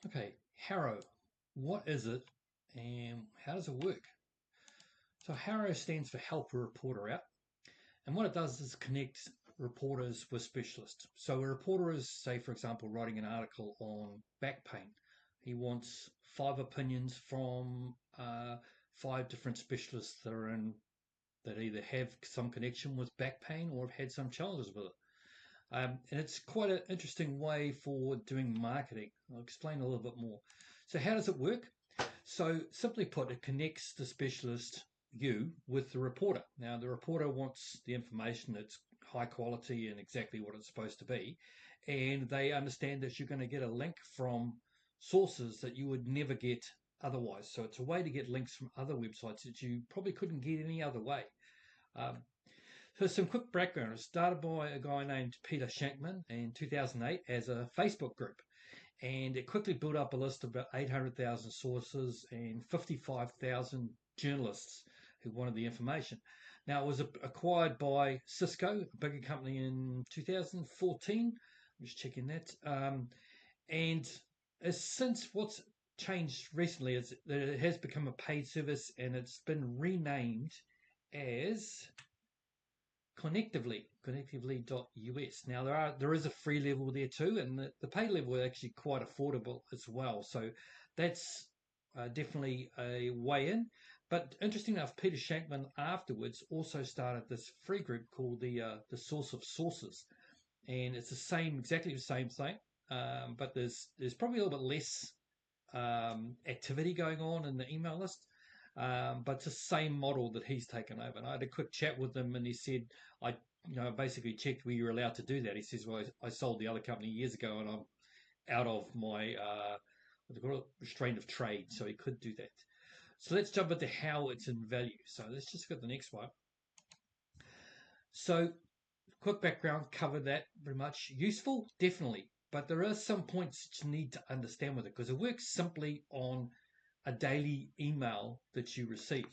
Okay, HARO. What is it and how does it work? So HARO stands for Help a Reporter Out. And what it does is connect reporters with specialists. So a reporter is, say, for example, writing an article on back pain. He wants 5 opinions from 5 different specialists that either have some connection with back pain or have had some challenges with it. And it's quite an interesting way for doing marketing. I'll explain a little bit more. So how does it work? So simply put, it connects the specialist, you, with the reporter. Now, the reporter wants the information that's high quality and exactly what it's supposed to be. And they understand that you're going to get a link from sources that you would never get otherwise. So it's a way to get links from other websites that you probably couldn't get any other way. Um, so some quick background. It started by a guy named Peter Shankman in 2008 as a Facebook group. And it quickly built up a list of about 800,000 sources and 55,000 journalists who wanted the information. Now, it was acquired by Cisco, a bigger company, in 2014. I'm just checking that. And since what's changed recently is that it has become a paid service and it's been renamed as connectively.us. Now there is a free level there too, and the paid level is actually quite affordable as well. So that's definitely a way in. But interesting enough, Peter Shankman afterwards also started this free group called the Source of Sources, and it's exactly the same thing, but there's probably a little bit less activity going on in the email list. But it's the same model that he's taken over. And I had a quick chat with him, and he said, I basically checked where you're allowed to do that. He says, well, I sold the other company years ago, and I'm out of my what they call it, restraint of trade, so he could do that. So let's jump into how it's in value. So let's just go to the next one. So quick background, cover that very much. Useful, definitely. But there are some points that you need to understand with it because it works simply on a daily email that you receive.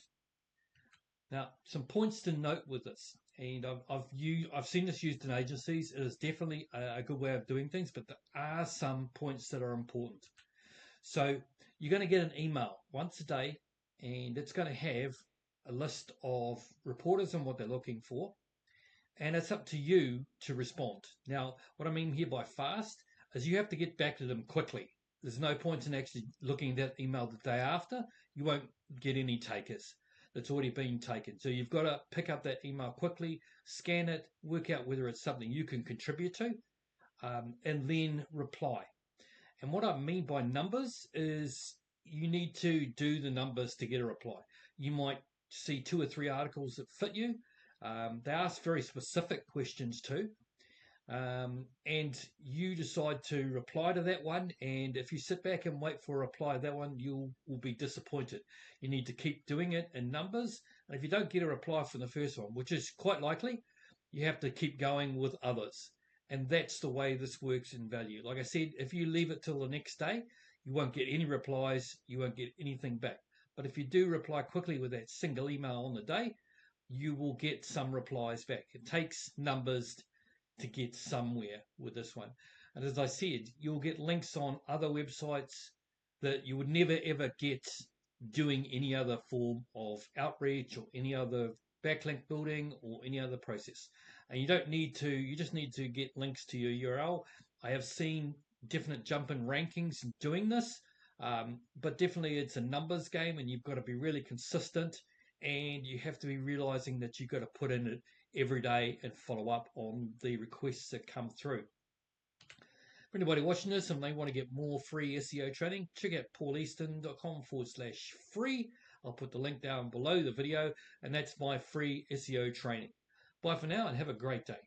Now, some points to note with this, and I've seen this used in agencies. It is definitely a good way of doing things, but there are some points that are important. So you're going to get an email once a day, and it's going to have a list of reporters and what they're looking for, and it's up to you to respond. Now, what I mean here by fast is you have to get back to them quickly. There's no point in actually looking at that email the day after. You won't get any takers. That's already been taken. So you've got to pick up that email quickly, scan it, work out whether it's something you can contribute to, and then reply. And what I mean by numbers is you need to do the numbers to get a reply. You might see 2 or 3 articles that fit you. They ask very specific questions too. And you decide to reply to that one. And if you sit back and wait for a reply to that one, you will be disappointed. You need to keep doing it in numbers. And if you don't get a reply from the first one, which is quite likely, you have to keep going with others. And that's the way this works in value. Like I said, if you leave it till the next day, you won't get any replies. You won't get anything back. But if you do reply quickly with that single email on the day, you will get some replies back. It takes numbers to get somewhere with this one. And as I said, you'll get links on other websites that you would never ever get doing any other form of outreach or any other backlink building or any other process. And you just need to get links to your URL. I have seen definite jump in rankings doing this, but definitely it's a numbers game and you've got to be really consistent and you have to be realizing that you've got to put in it every day and follow up on the requests that come through. For anybody watching this and they want to get more free SEO training, check out pauleaston.com/free. I'll put the link down below the video, and that's my free SEO training. Bye for now and have a great day.